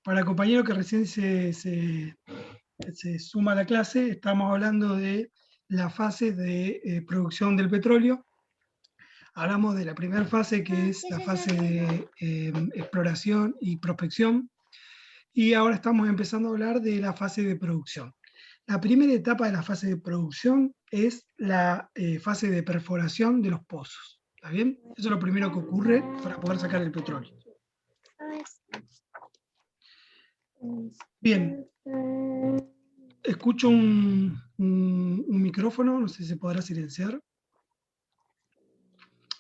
Para el compañero que recién se suma a la clase, estamos hablando de la fase de producción del petróleo. Hablamos de la primera fase, que es la fase de exploración y prospección, y ahora estamos empezando a hablar de la fase de producción. La primera etapa de la fase de producción es la fase de perforación de los pozos. ¿Está bien? Eso es lo primero que ocurre para poder sacar el petróleo. Bien. Escucho un micrófono, no sé si se podrá silenciar.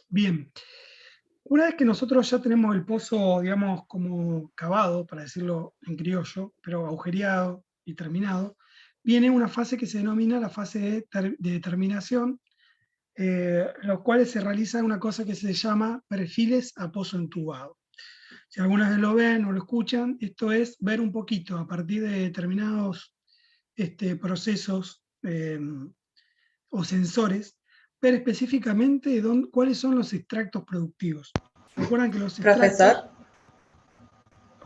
Bien. Una vez que nosotros ya tenemos el pozo, digamos, como cavado, para decirlo en criollo, pero agujereado y terminado, viene una fase que se denomina la fase de terminación, los cuales se realiza una cosa que se llama perfiles a pozo entubado. Si algunas vez lo ven o lo escuchan, esto es ver un poquito a partir de determinados procesos o sensores, ver específicamente cuáles son los extractos productivos. Recuerdan que los extractos... Profesor.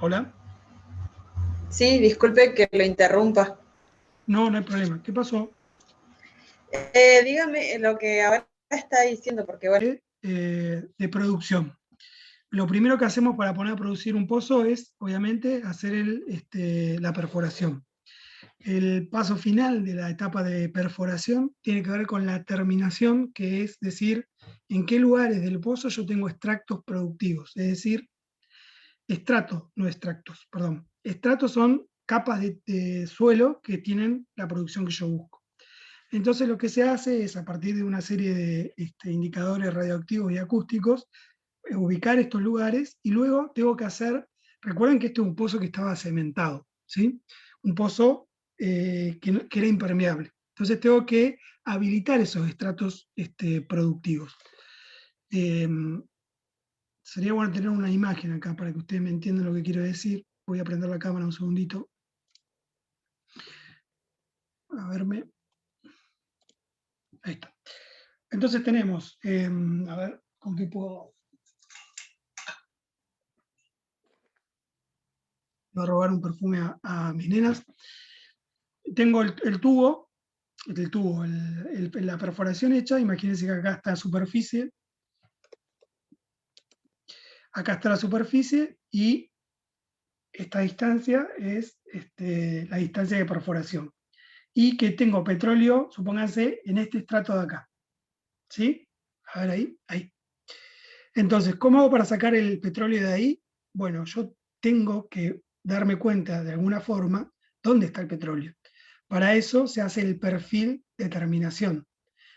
¿Hola? Sí, disculpe que lo interrumpa. No, no hay problema. ¿Qué pasó? Dígame lo que ahora está diciendo, porque bueno. De producción. Lo primero que hacemos para poner a producir un pozo es, obviamente, hacer la perforación. El paso final de la etapa de perforación tiene que ver con la terminación, que es decir, en qué lugares del pozo yo tengo extractos productivos, es decir, estratos, no extractos, perdón. Estratos son capas de suelo que tienen la producción que yo busco. Entonces lo que se hace es, a partir de una serie de indicadores radioactivos y acústicos, ubicar estos lugares, y luego tengo que hacer, recuerden que este es un pozo que estaba cementado, ¿sí? Un pozo que era impermeable. Entonces tengo que habilitar esos estratos productivos. Sería bueno tener una imagen acá para que ustedes me entiendan lo que quiero decir. Voy a prender la cámara un segundito. A verme. Ahí está. Entonces tenemos, a ver, ¿con qué puedo? Voy a robar un perfume a mis nenas. Tengo el tubo, la perforación hecha. Imagínense que acá está la superficie. Acá está la superficie y esta distancia es la distancia de perforación. Y que tengo petróleo, supónganse, en este estrato de acá. ¿Sí? A ver ahí, ahí. Entonces, ¿cómo hago para sacar el petróleo de ahí? Bueno, yo tengo que darme cuenta de alguna forma dónde está el petróleo. Para eso se hace el perfil de terminación.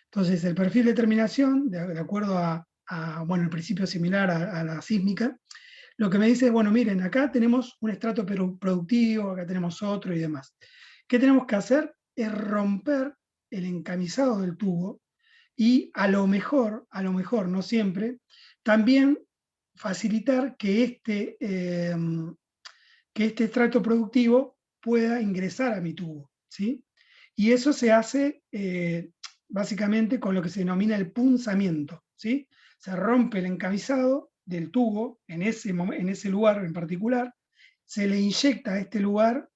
Entonces, el perfil de terminación, de acuerdo bueno, el principio similar a la sísmica, lo que me dice es, bueno, miren, acá tenemos un estrato productivo, acá tenemos otro y demás. ¿Qué tenemos que hacer? Es romper el encamisado del tubo y a lo mejor, no siempre, también facilitar que este extracto productivo pueda ingresar a mi tubo, ¿sí? Y eso se hace básicamente con lo que se denomina el punzamiento, ¿sí? Se rompe el encamisado del tubo en ese lugar en particular, se le inyecta a este lugar,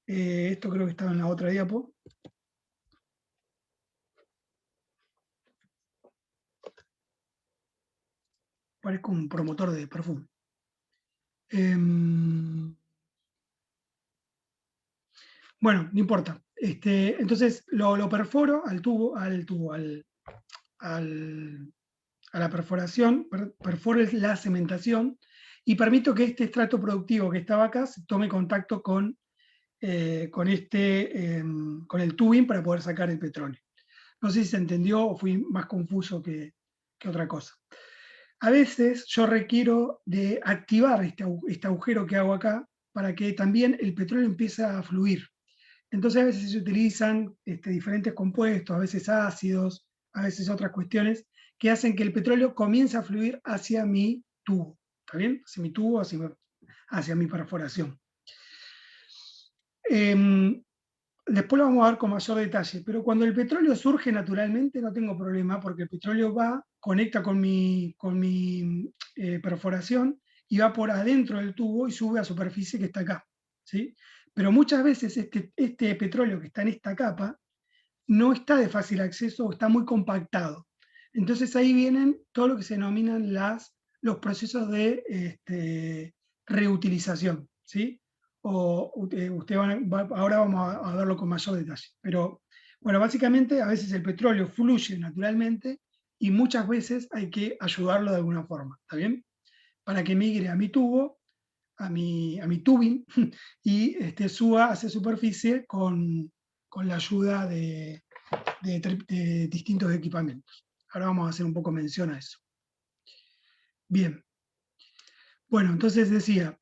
esto creo que estaba en la otra diapo. Parezco un promotor de perfume. Bueno, no importa. Entonces lo perforo al tubo, a la perforación, perforo la cementación y permito que este estrato productivo que estaba acá se tome contacto con el tubing para poder sacar el petróleo. No sé si se entendió o fui más confuso que otra cosa. A veces yo requiero de activar este agujero que hago acá para que también el petróleo empiece a fluir. Entonces a veces se utilizan diferentes compuestos, a veces ácidos, a veces otras cuestiones, que hacen que el petróleo comience a fluir hacia mi tubo, ¿está bien? Hacia mi tubo, hacia mi perforación. Después lo vamos a ver con mayor detalle, pero cuando el petróleo surge naturalmente no tengo problema, porque el petróleo conecta con mi perforación y va por adentro del tubo y sube a superficie que está acá. ¿sí? Pero muchas veces este petróleo que está en esta capa no está de fácil acceso o está muy compactado. Entonces ahí vienen todo lo que se denominan los procesos de reutilización, ¿sí? Ahora vamos a verlo con mayor detalle. Pero bueno, básicamente a veces el petróleo fluye naturalmente y muchas veces hay que ayudarlo de alguna forma, ¿está bien? Para que migre a mi tubo, a mi tubing, y suba hacia superficie con la ayuda de distintos equipamientos. Ahora vamos a hacer un poco mención a eso. Bien. Bueno, entonces decía,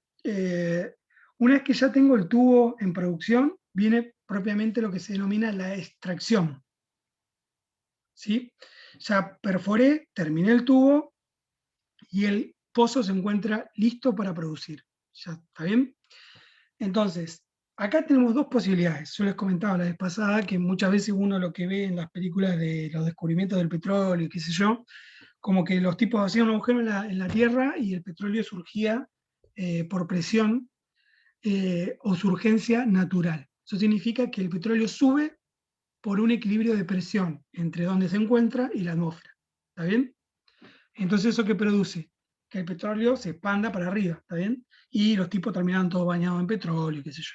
una vez que ya tengo el tubo en producción, viene propiamente lo que se denomina la extracción. ¿Sí? Ya perforé, terminé el tubo y el pozo se encuentra listo para producir. ¿Ya está bien? Entonces, acá tenemos dos posibilidades. Yo les comentaba la vez pasada que muchas veces uno lo que ve en las películas de los descubrimientos del petróleo y qué sé yo, como que los tipos hacían un agujero en la tierra y el petróleo surgía por presión o surgencia natural. Eso significa que el petróleo sube por un equilibrio de presión entre donde se encuentra y la atmósfera. ¿Está bien? Entonces, ¿eso qué produce? Que el petróleo se expanda para arriba, ¿está bien? Y los tipos terminaban todos bañados en petróleo, qué sé yo.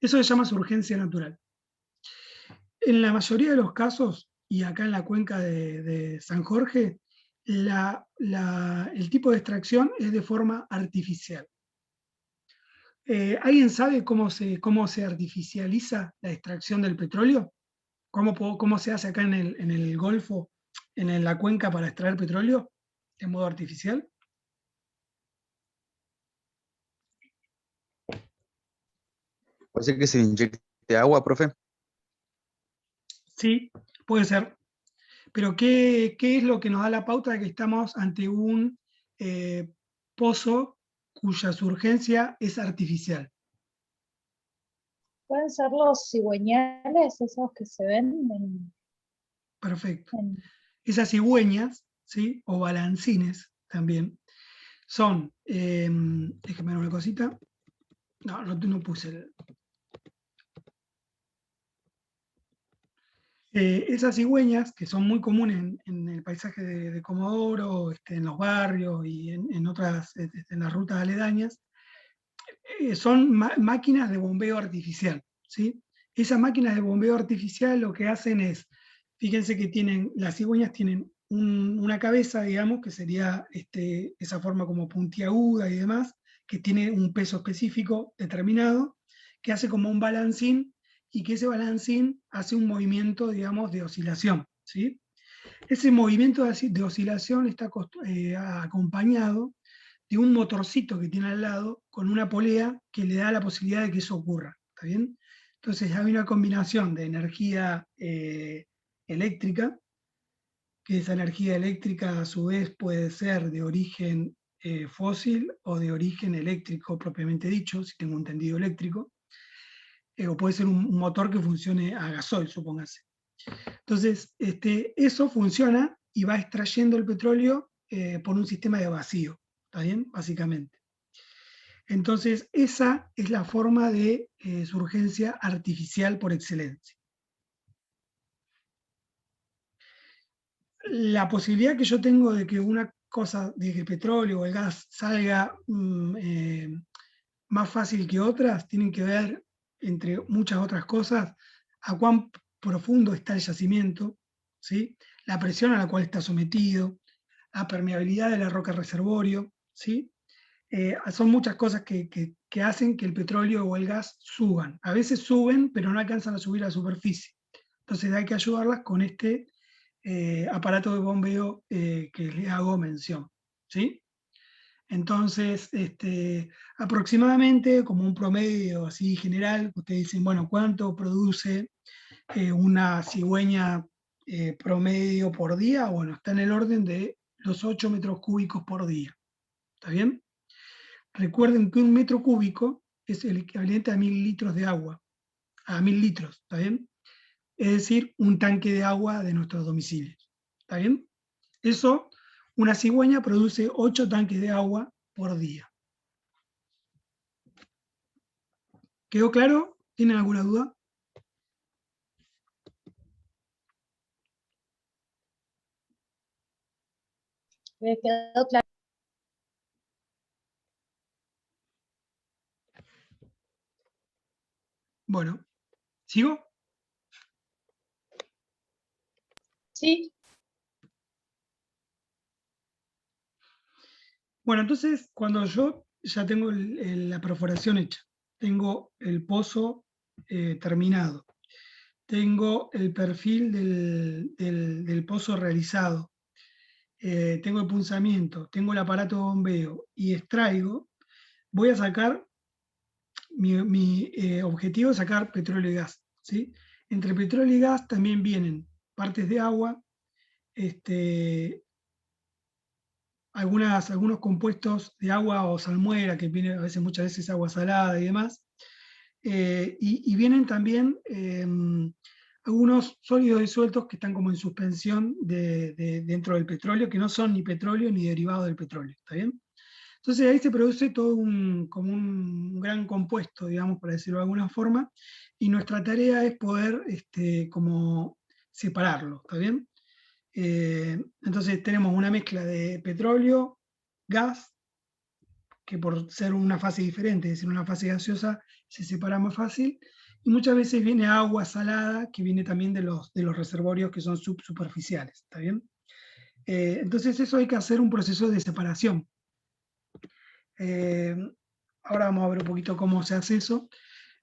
Eso se llama surgencia natural. En la mayoría de los casos, y acá en la cuenca de San Jorge, el tipo de extracción es de forma artificial. ¿Alguien sabe cómo se artificializa la extracción del petróleo? ¿Cómo se hace acá en el Golfo, en la cuenca para extraer petróleo de modo artificial? Puede ser que se le inyecte agua, profe. Sí, puede ser. Pero ¿qué es lo que nos da la pauta de que estamos ante un pozo cuya surgencia es artificial? Pueden ser los cigüeñales, esos que se ven Perfecto. en- Esas cigüeñas, ¿sí? O balancines también, son, déjame ver una cosita, no puse esas cigüeñas, que son muy comunes en el paisaje de Comodoro, en los barrios y en otras, en las rutas aledañas, son máquinas de bombeo artificial, ¿sí? Esas máquinas de bombeo artificial lo que hacen es, fíjense que las cigüeñas tienen una cabeza, digamos, que sería esa forma como puntiaguda y demás, que tiene un peso específico determinado, que hace como un balancín y que ese balancín hace un movimiento, digamos, de oscilación, ¿sí? Ese movimiento de oscilación está acompañado de un motorcito que tiene al lado con una polea que le da la posibilidad de que eso ocurra. ¿Está bien? Entonces hay una combinación de energía eléctrica, que esa energía eléctrica a su vez puede ser de origen fósil o de origen eléctrico propiamente dicho, si tengo un tendido eléctrico, o puede ser un motor que funcione a gasoil, supóngase. Entonces, eso funciona y va extrayendo el petróleo por un sistema de vacío, ¿está bien? Básicamente. Entonces, esa es la forma de surgencia artificial por excelencia. La posibilidad que yo tengo de que una cosa, de que el petróleo o el gas salga más fácil que otras, tienen que ver, entre muchas otras cosas, a cuán profundo está el yacimiento, ¿sí? La presión a la cual está sometido, la permeabilidad de la roca reservorio, ¿sí? Son muchas cosas que hacen que el petróleo o el gas suban. A veces suben, pero no alcanzan a subir a la superficie. Entonces hay que ayudarlas con este aparato de bombeo que les hago mención, ¿sí? Entonces, aproximadamente, como un promedio así general, ustedes dicen, bueno, ¿cuánto produce una cigüeña promedio por día? Bueno, está en el orden de los 8 metros cúbicos por día. ¿Está bien? Recuerden que un metro cúbico es el equivalente a 1000 litros de agua, a 1000 litros, ¿está bien? Es decir, un tanque de agua de nuestros domicilios. ¿Está bien? Eso, una cigüeña produce 8 tanques de agua por día. ¿Quedó claro? ¿Tienen alguna duda? Me quedó claro. Bueno, ¿sigo? Sí, Bueno, entonces, cuando yo ya tengo la perforación hecha, tengo el pozo terminado, tengo el perfil del pozo realizado, tengo el punzamiento, tengo el aparato de bombeo y extraigo, voy a sacar, mi objetivo es sacar petróleo y gas, ¿sí? Entre petróleo y gas también vienen partes de agua, algunos compuestos de agua o salmuera, que viene a veces, muchas veces agua salada y demás, y vienen también algunos sólidos disueltos que están como en suspensión dentro del petróleo, que no son ni petróleo ni derivados del petróleo, ¿está bien? Entonces ahí se produce todo como un gran compuesto, digamos, para decirlo de alguna forma, y nuestra tarea es poder como separarlo, ¿está bien? Entonces tenemos una mezcla de petróleo, gas, que por ser una fase diferente, es decir, una fase gaseosa, se separa más fácil, y muchas veces viene agua salada, que viene también de los reservorios que son subsuperficiales, ¿está bien? Entonces eso hay que hacer un proceso de separación. Eh, Ahora vamos a ver un poquito cómo se hace eso,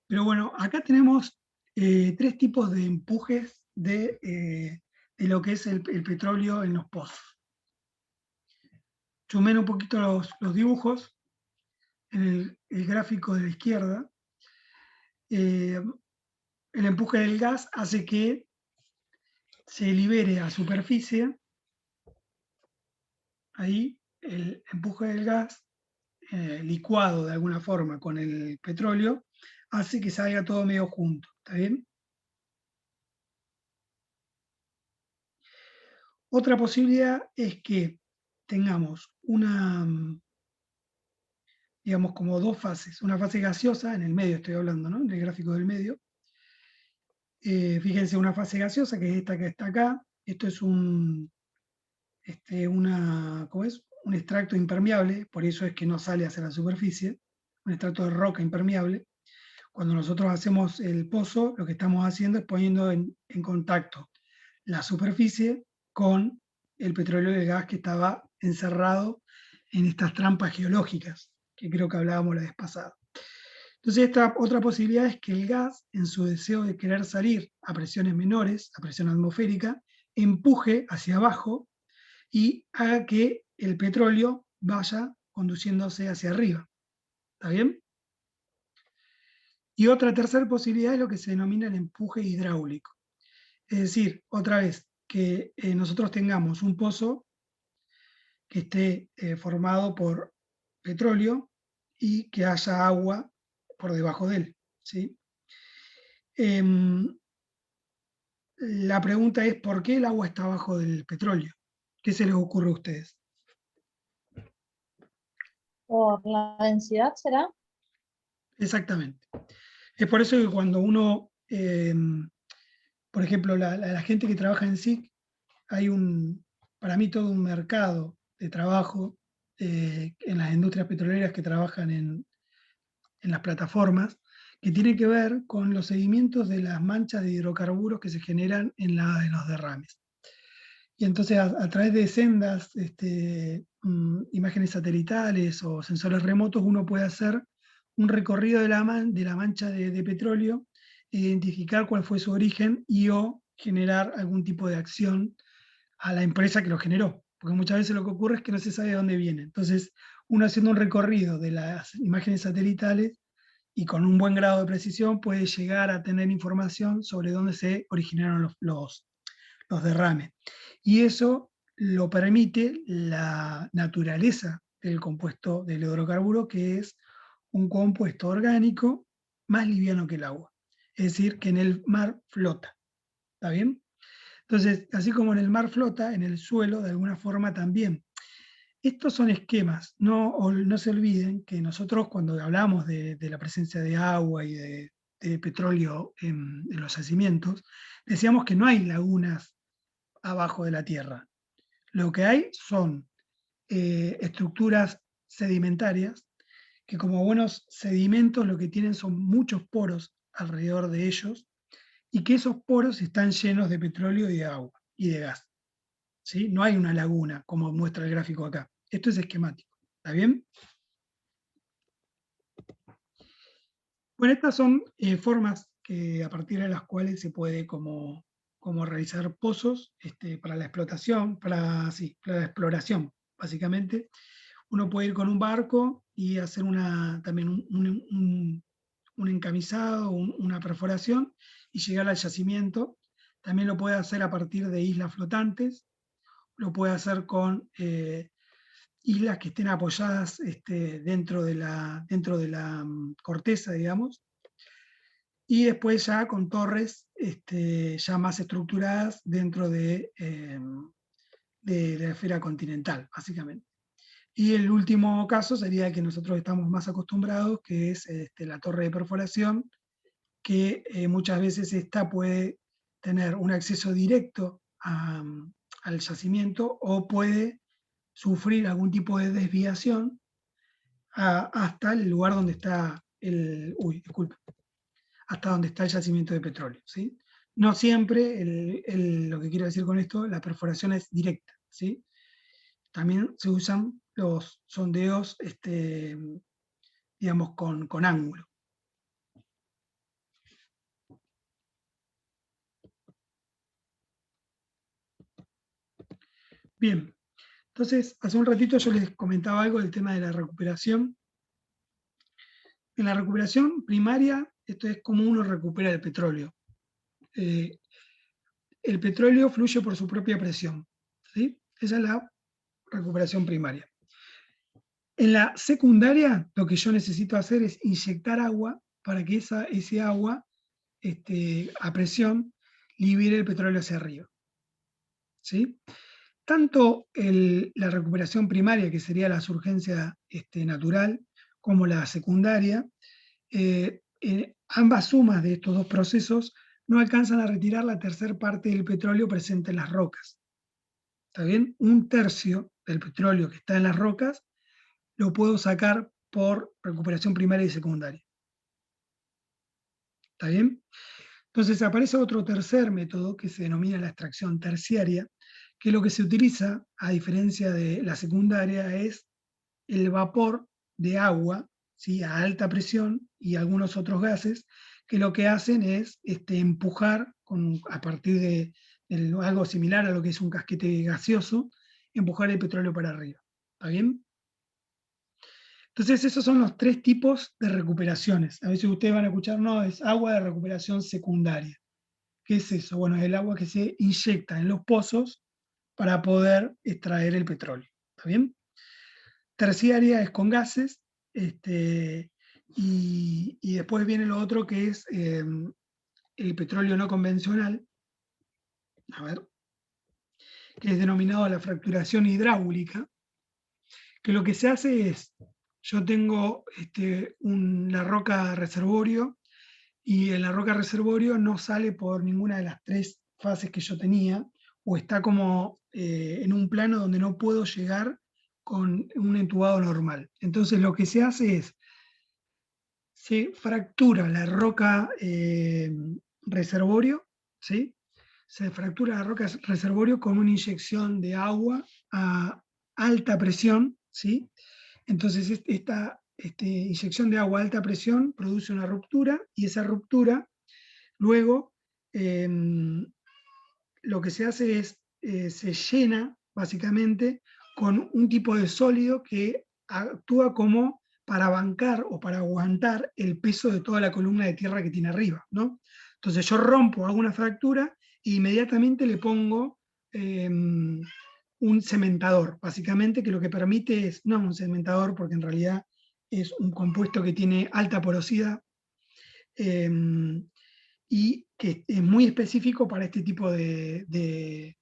pero bueno, acá tenemos tres tipos de empujes de lo que es el petróleo en los pozos. Chumen un poquito los dibujos en el gráfico de la izquierda. El empuje del gas hace que se libere a superficie, ahí el empuje del gas, licuado de alguna forma con el petróleo, hace que salga todo medio junto, ¿está bien? Otra posibilidad es que tengamos digamos, como dos fases. Una fase gaseosa, en el medio estoy hablando, ¿no? En el gráfico del medio. Fíjense, una fase gaseosa, que es esta que está acá. Esto es ¿cómo es? Un extracto impermeable, por eso es que no sale hacia la superficie. Un extracto de roca impermeable. Cuando nosotros hacemos el pozo, lo que estamos haciendo es poniendo en contacto la superficie con el petróleo y el gas que estaba encerrado en estas trampas geológicas, que creo que hablábamos la vez pasada. Entonces, esta otra posibilidad es que el gas, en su deseo de querer salir a presiones menores, a presión atmosférica, empuje hacia abajo y haga que el petróleo vaya conduciéndose hacia arriba. ¿Está bien? Y otra tercera posibilidad es lo que se denomina el empuje hidráulico. Es decir, otra vez, que nosotros tengamos un pozo que esté formado por petróleo y que haya agua por debajo de él, ¿sí? La pregunta es, ¿por qué el agua está abajo del petróleo? ¿Qué se les ocurre a ustedes? por la densidad será. Exactamente. Es por eso que cuando uno, por ejemplo, la gente que trabaja en SIC, hay para mí todo un mercado de trabajo en las industrias petroleras que trabajan en las plataformas, que tiene que ver con los seguimientos de las manchas de hidrocarburos que se generan en los derrames. Y entonces a través de sendas, imágenes satelitales o sensores remotos, uno puede hacer un recorrido de la mancha de petróleo, identificar cuál fue su origen y o generar algún tipo de acción a la empresa que lo generó. Porque muchas veces lo que ocurre es que no se sabe de dónde viene. Entonces, uno haciendo un recorrido de las imágenes satelitales y con un buen grado de precisión puede llegar a tener información sobre dónde se originaron los derrames. Y eso lo permite la naturaleza del compuesto del hidrocarburo, que es un compuesto orgánico más liviano que el agua. Es decir, que en el mar flota. ¿Está bien? Entonces, así como en el mar flota, en el suelo de alguna forma también. Estos son esquemas, no se olviden que nosotros cuando hablamos de la presencia de agua y de petróleo en los yacimientos, decíamos que no hay lagunas abajo de la tierra. Lo que hay son estructuras sedimentarias que como buenos sedimentos lo que tienen son muchos poros alrededor de ellos y que esos poros están llenos de petróleo y de agua y de gas. ¿Sí? No hay una laguna como muestra el gráfico acá. Esto es esquemático. ¿Está bien? Bueno, estas son formas que, a partir de las cuales se puede como realizar pozos para la explotación, para la exploración, básicamente. Uno puede ir con un barco y hacer también un encamisado, una perforación y llegar al yacimiento. También lo puede hacer a partir de islas flotantes, lo puede hacer con islas que estén apoyadas dentro de la corteza, digamos, y después ya con torres ya más estructuradas dentro de la esfera continental, básicamente. Y el último caso sería el que nosotros estamos más acostumbrados, que es la torre de perforación, que muchas veces esta puede tener un acceso directo al yacimiento o puede sufrir algún tipo de desviación hasta el lugar donde está hasta donde está el yacimiento de petróleo, ¿sí? No siempre, lo que quiero decir con esto, la perforación es directa, ¿sí? También se usan los sondeos, digamos, con ángulo. Bien, entonces, hace un ratito yo les comentaba algo del tema de la recuperación. En la recuperación primaria, esto es como uno recupera el petróleo. El petróleo fluye por su propia presión, ¿sí? Esa es la recuperación primaria. En la secundaria, lo que yo necesito hacer es inyectar agua para que ese agua a presión libere el petróleo hacia arriba, ¿sí? Tanto la recuperación primaria, que sería la surgencia natural, como la secundaria, ambas sumas de estos dos procesos no alcanzan a retirar la tercera parte del petróleo presente en las rocas. ¿Está bien? Un tercio del petróleo que está en las rocas lo puedo sacar por recuperación primaria y secundaria. ¿Está bien? Entonces aparece otro tercer método que se denomina la extracción terciaria, que lo que se utiliza, a diferencia de la secundaria, es el vapor de agua, ¿sí?, a alta presión y algunos otros gases, que lo que hacen es empujar a partir de algo similar a lo que es un casquete gaseoso, empujar el petróleo para arriba. ¿Está bien? Entonces esos son los tres tipos de recuperaciones. A veces ustedes van a escuchar, no, es agua de recuperación secundaria. ¿Qué es eso? Bueno, es el agua que se inyecta en los pozos para poder extraer el petróleo. ¿Está bien? Terciaria es con gases, y después viene lo otro que es el petróleo no convencional, a ver, que es denominado la fracturación hidráulica, que lo que se hace es, yo tengo la roca reservorio, y en la roca reservorio no sale por ninguna de las tres fases que yo tenía, o está como en un plano donde no puedo llegar con un entubado normal. Entonces lo que se hace es, se fractura la roca reservorio, ¿sí? Se fractura la roca reservorio con una inyección de agua a alta presión, ¿sí? Entonces esta inyección de agua a alta presión produce una ruptura, y esa ruptura luego lo que se hace es, se llena básicamente con un tipo de sólido que actúa como para bancar o para aguantar el peso de toda la columna de tierra que tiene arriba, ¿no? Entonces yo rompo, hago una fractura e inmediatamente le pongo un cementador, básicamente, que lo que permite es, no un cementador porque en realidad es un compuesto que tiene alta porosidad, y que es muy específico para este tipo de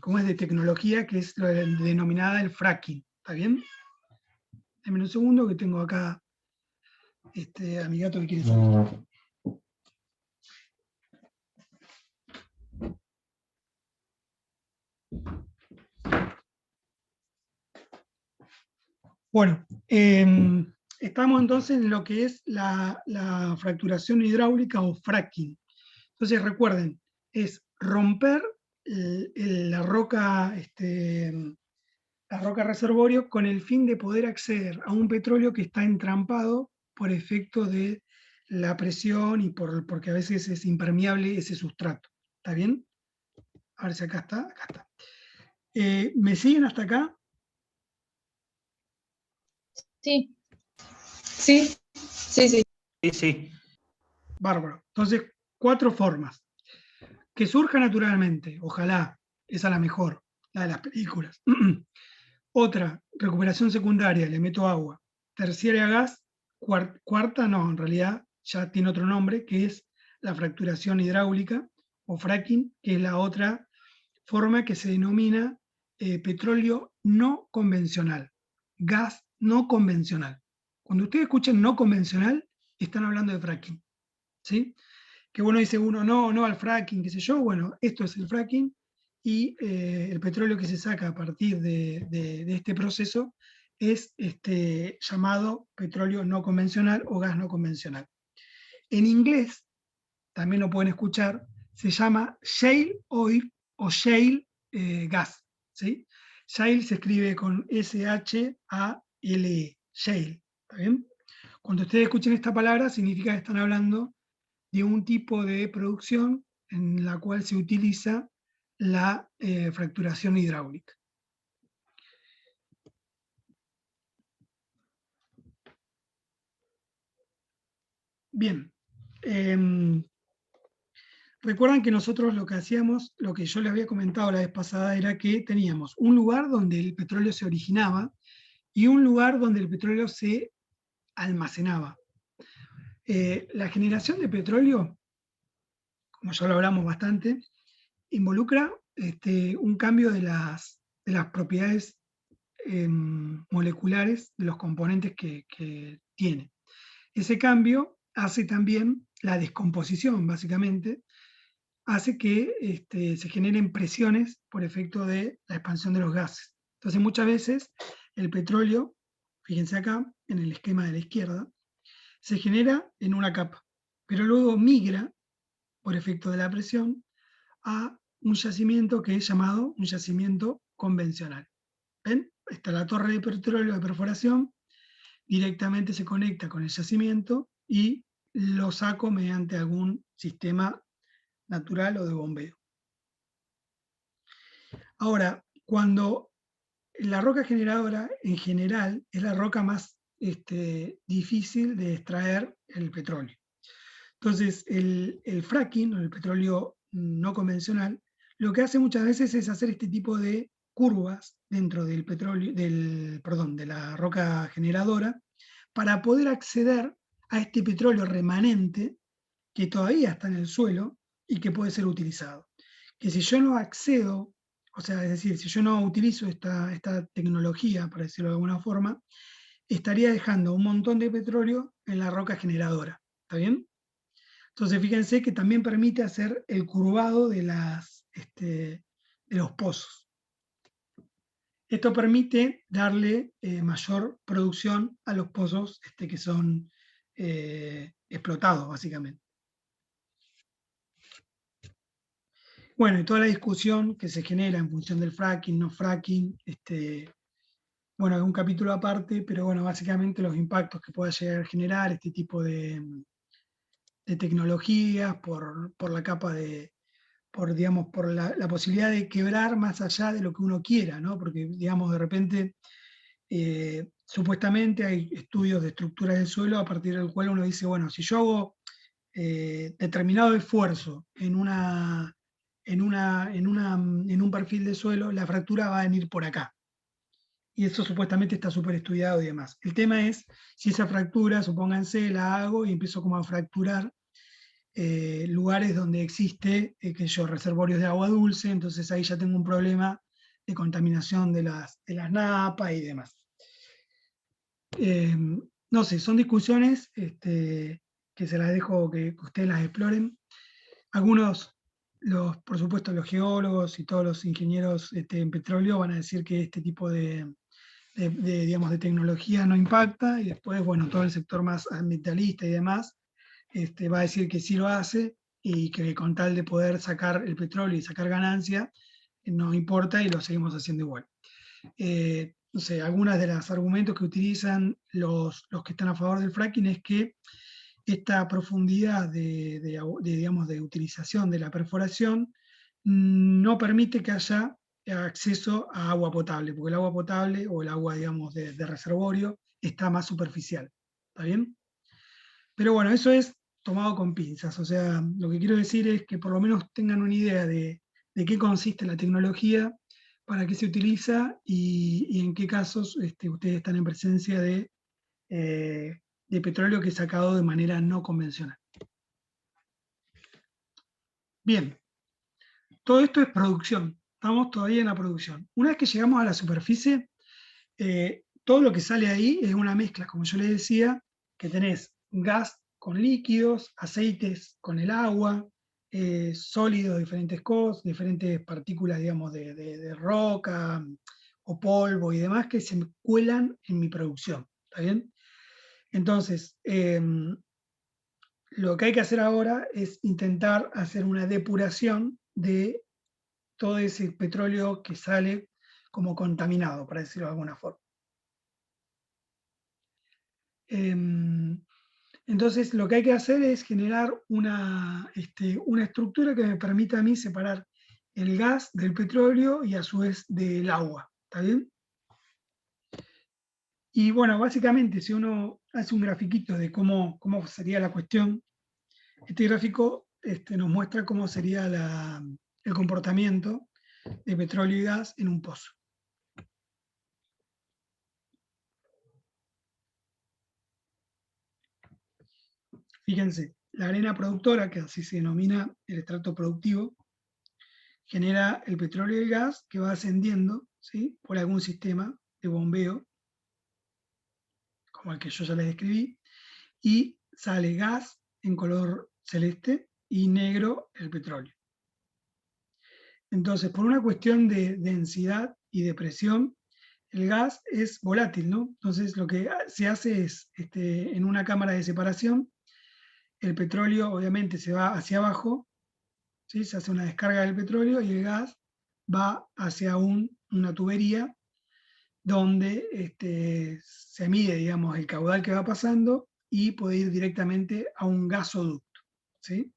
¿cómo es? De tecnología, que es lo denominada el fracking. ¿Está bien? Dame un segundo que tengo acá a mi gato que quiere salir. Bueno, estamos entonces en lo que es la fracturación hidráulica o fracking. Entonces recuerden, es romper la roca reservorio con el fin de poder acceder a un petróleo que está entrampado por efecto de la presión y porque a veces es impermeable ese sustrato. ¿Está bien? A ver si acá está. Acá está. ¿Me siguen hasta acá? Sí, Sí, sí, sí. Sí, sí. Bárbaro. Entonces, 4 formas. Que surja naturalmente, ojalá, esa es la mejor, la de las películas. Otra, recuperación secundaria, le meto agua. Terciaria, gas. Cuarta, no, en realidad ya tiene otro nombre, que es la fracturación hidráulica o fracking, que es la otra forma que se denomina petróleo no convencional, gas no convencional. Cuando ustedes escuchen no convencional, están hablando de fracking. ¿Sí? Que bueno, dice uno, no al fracking, qué sé yo. Bueno, esto es el fracking y el petróleo que se saca a partir de este proceso es llamado petróleo no convencional o gas no convencional. En inglés, también lo pueden escuchar, se llama shale oil o shale gas. ¿Sí? Shale se escribe con S-H-A-L-E, shale. ¿Está bien? Cuando ustedes escuchen esta palabra, significa que están hablando de un tipo de producción en la cual se utiliza la fracturación hidráulica. Bien. Recuerdan que nosotros lo que hacíamos, lo que yo les había comentado la vez pasada, era que teníamos un lugar donde el petróleo se originaba y un lugar donde el petróleo se almacenaba. La generación de petróleo, como ya lo hablamos bastante, involucra un cambio de las propiedades moleculares de los componentes que tiene. Ese cambio hace también la descomposición, básicamente, hace que se generen presiones por efecto de la expansión de los gases. Entonces muchas veces el petróleo, fíjense acá en el esquema de la izquierda, se genera en una capa, pero luego migra por efecto de la presión a un yacimiento que es llamado un yacimiento convencional. ¿Ven? Está la torre de petróleo de perforación, directamente se conecta con el yacimiento y lo saco mediante algún sistema natural o de bombeo. Ahora, cuando la roca generadora en general es la roca más difícil de extraer el petróleo. Entonces, el fracking o el petróleo no convencional, lo que hace muchas veces es hacer este tipo de curvas dentro del petróleo, de la roca generadora, para poder acceder a este petróleo remanente que todavía está en el suelo y que puede ser utilizado. Que si yo no accedo, o sea, es decir, si yo no utilizo esta tecnología, para decirlo de alguna forma, estaría dejando un montón de petróleo en la roca generadora. ¿Está bien? Entonces fíjense que también permite hacer el curvado de los pozos. Esto permite darle mayor producción a los pozos que son explotados, básicamente. Bueno, y toda la discusión que se genera en función del fracking, no fracking, bueno, es un capítulo aparte, pero bueno, básicamente los impactos que pueda llegar a generar este tipo de tecnologías por la capa digamos, por la posibilidad de quebrar más allá de lo que uno quiera, ¿no? Porque, digamos, de repente, supuestamente hay estudios de estructura del suelo a partir del cual uno dice, bueno, si yo hago determinado esfuerzo en un perfil de suelo, la fractura va a venir por acá. Y eso supuestamente está súper estudiado y demás. El tema es si esa fractura, supónganse, la hago y empiezo como a fracturar lugares donde existe, reservorios de agua dulce, entonces ahí ya tengo un problema de contaminación de las napas y demás. No sé, son discusiones que se las dejo que ustedes las exploren. Algunos, por supuesto, los geólogos y todos los ingenieros en petróleo van a decir que este tipo digamos, de tecnología no impacta, y después, bueno, todo el sector más ambientalista y demás va a decir que sí lo hace, y que con tal de poder sacar el petróleo y sacar ganancia, no importa y lo seguimos haciendo igual. No sé, algunas de los argumentos que utilizan los que están a favor del fracking es que esta profundidad digamos, de utilización de la perforación no permite que haya acceso a agua potable, porque el agua potable o el agua, digamos, de reservorio está más superficial. ¿Está bien? Pero bueno, eso es tomado con pinzas. O sea, lo que quiero decir es que por lo menos tengan una idea de qué consiste la tecnología, para qué se utiliza y en qué casos ustedes están en presencia de petróleo que es sacado de manera no convencional. Bien, todo esto es producción. Estamos todavía en la producción. Una vez que llegamos a la superficie, todo lo que sale ahí es una mezcla, como yo les decía, que tenés gas con líquidos, aceites con el agua, sólidos, diferentes cosas, diferentes partículas, digamos, de roca o polvo y demás que se me cuelan en mi producción. ¿Está bien? Entonces, lo que hay que hacer ahora es intentar hacer una depuración de todo ese petróleo que sale como contaminado, para decirlo de alguna forma. Entonces, lo que hay que hacer es generar una estructura que me permita a mí separar el gas del petróleo y a su vez del agua. ¿Está bien? Y bueno, básicamente, si uno hace un grafiquito de cómo sería la cuestión, este gráfico nos muestra cómo sería el comportamiento de petróleo y gas en un pozo. Fíjense, la arena productora, que así se denomina el estrato productivo, genera el petróleo y el gas que va ascendiendo, ¿sí?, por algún sistema de bombeo, como el que yo ya les describí, y sale gas en color celeste y negro el petróleo. Entonces, por una cuestión de densidad y de presión, el gas es volátil, ¿no? Entonces, lo que se hace es, en una cámara de separación, el petróleo obviamente se va hacia abajo, ¿sí?, se hace una descarga del petróleo y el gas va hacia una tubería donde se mide, digamos, el caudal que va pasando y puede ir directamente a un gasoducto, ¿sí?,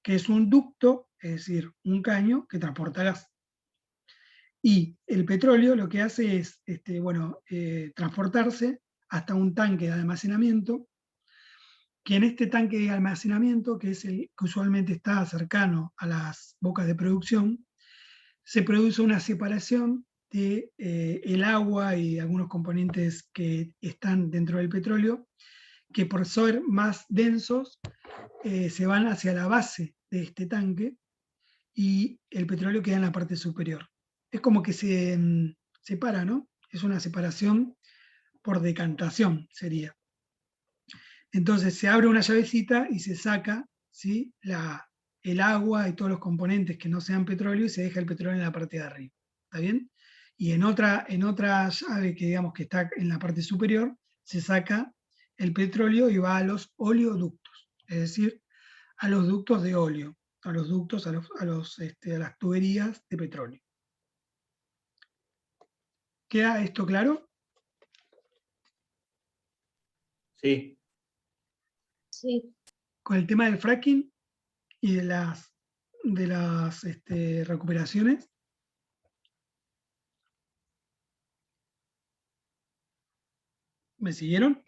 que es un ducto, es decir, un caño que transporta gas. Y el petróleo lo que hace es transportarse hasta un tanque de almacenamiento, que en este tanque de almacenamiento, que es el que usualmente está cercano a las bocas de producción, se produce una separación de el agua y algunos componentes que están dentro del petróleo, que por ser más densos se van hacia la base de este tanque y el petróleo queda en la parte superior. Es como que se separa, ¿no? Es una separación por decantación, sería. Entonces se abre una llavecita y se saca, ¿sí?, el agua y todos los componentes que no sean petróleo y se deja el petróleo en la parte de arriba. ¿Está bien? Y en otra llave que digamos que está en la parte superior, se saca el petróleo y va a los oleoductos, es decir, a los ductos de óleo, a los ductos, a las tuberías de petróleo. ¿Queda esto claro? Sí. Sí. Con el tema del fracking y de las recuperaciones. ¿Me siguieron?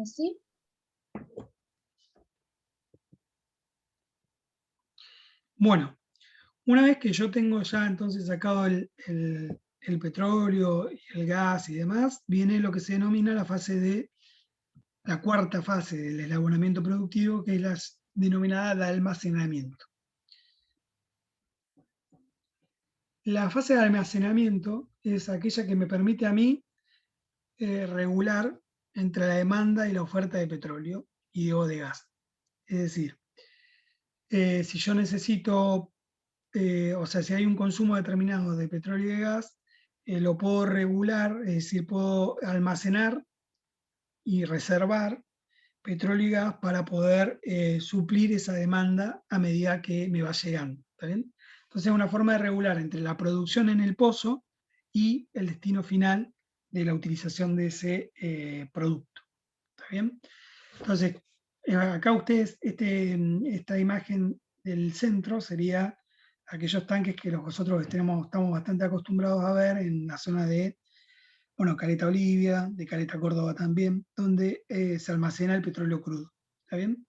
Sí. Bueno, una vez que yo tengo ya entonces sacado el petróleo y el gas y demás, viene lo que se denomina la fase de la cuarta fase del eslabonamiento productivo, que es la denominada de almacenamiento. La fase de almacenamiento es aquella que me permite a mí regular entre la demanda y la oferta de petróleo o de gas. Es decir, si yo necesito, o sea, si hay un consumo determinado de petróleo y de gas, lo puedo regular, es decir, puedo almacenar y reservar petróleo y gas para poder suplir esa demanda a medida que me va llegando. ¿Está bien? Entonces es una forma de regular entre la producción en el pozo y el destino final de la utilización de ese producto. ¿Está bien? Entonces, acá ustedes, esta imagen del centro sería aquellos tanques que nosotros estamos bastante acostumbrados a ver en la zona de, bueno, Caleta Olivia, de Caleta Córdoba también, donde se almacena el petróleo crudo. ¿Está bien?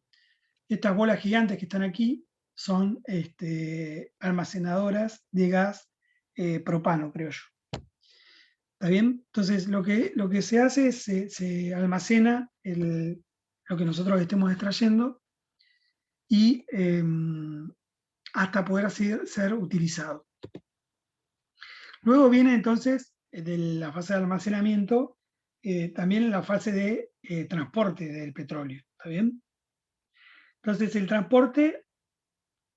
Estas bolas gigantes que están aquí son almacenadoras de gas propano, creo yo. ¿Está bien? Entonces, lo que se hace es se almacena lo que nosotros estemos extrayendo y hasta poder ser utilizado. Luego viene entonces, de la fase de almacenamiento, también la fase de transporte del petróleo. ¿Está bien? Entonces, el transporte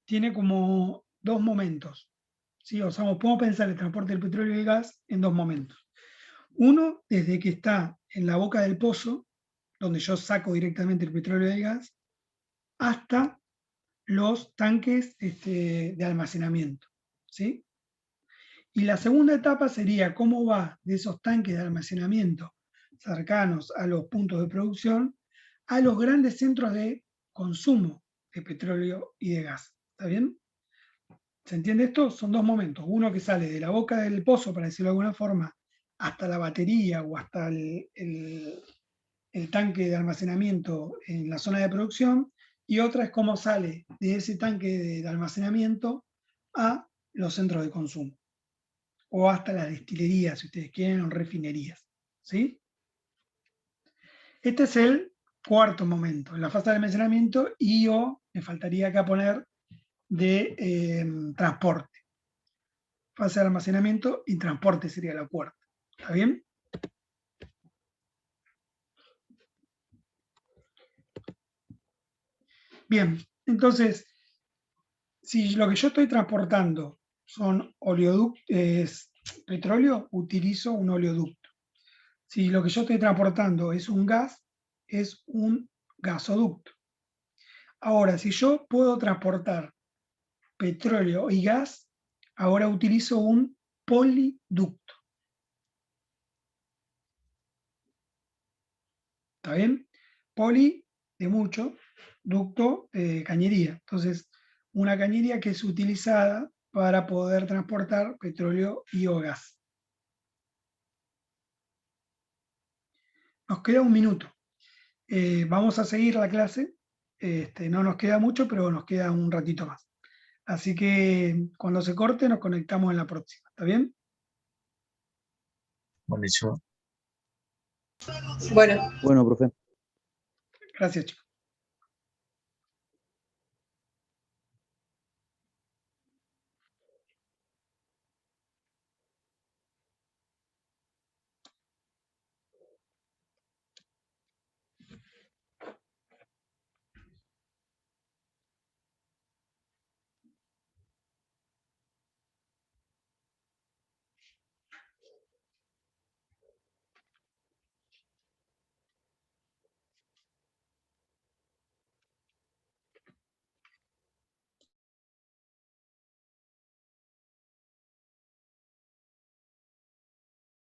tiene como dos momentos. ¿Sí? O sea, podemos pensar el transporte del petróleo y el gas en dos momentos. Uno, desde que está en la boca del pozo, donde yo saco directamente el petróleo y el gas, hasta los tanques de almacenamiento. ¿Sí? Y la segunda etapa sería cómo va de esos tanques de almacenamiento cercanos a los puntos de producción a los grandes centros de consumo de petróleo y de gas. ¿Está bien? ¿Se entiende esto? Son dos momentos. Uno que sale de la boca del pozo, para decirlo de alguna forma, hasta la batería o hasta el tanque de almacenamiento en la zona de producción, y otra es cómo sale de ese tanque de almacenamiento a los centros de consumo, o hasta las destilerías, si ustedes quieren, o refinerías. ¿Sí? Este es el cuarto momento, en la fase de almacenamiento, y me faltaría acá poner de transporte. Fase de almacenamiento y transporte sería la cuarta. ¿Está bien? Bien, entonces, si lo que yo estoy transportando son oleoductos, petróleo, utilizo un oleoducto. Si lo que yo estoy transportando es un gas, es un gasoducto. Ahora, si yo puedo transportar petróleo y gas, ahora utilizo un poliducto. ¿Está bien? Poli de mucho, ducto de cañería. Entonces, una cañería que es utilizada para poder transportar petróleo y o gas. Nos queda un minuto. Vamos a seguir la clase. No nos queda mucho, pero nos queda un ratito más. Así que cuando se corte nos conectamos en la próxima. ¿Está bien? Buenísimo. Bueno. Bueno, profe. Gracias, chicos.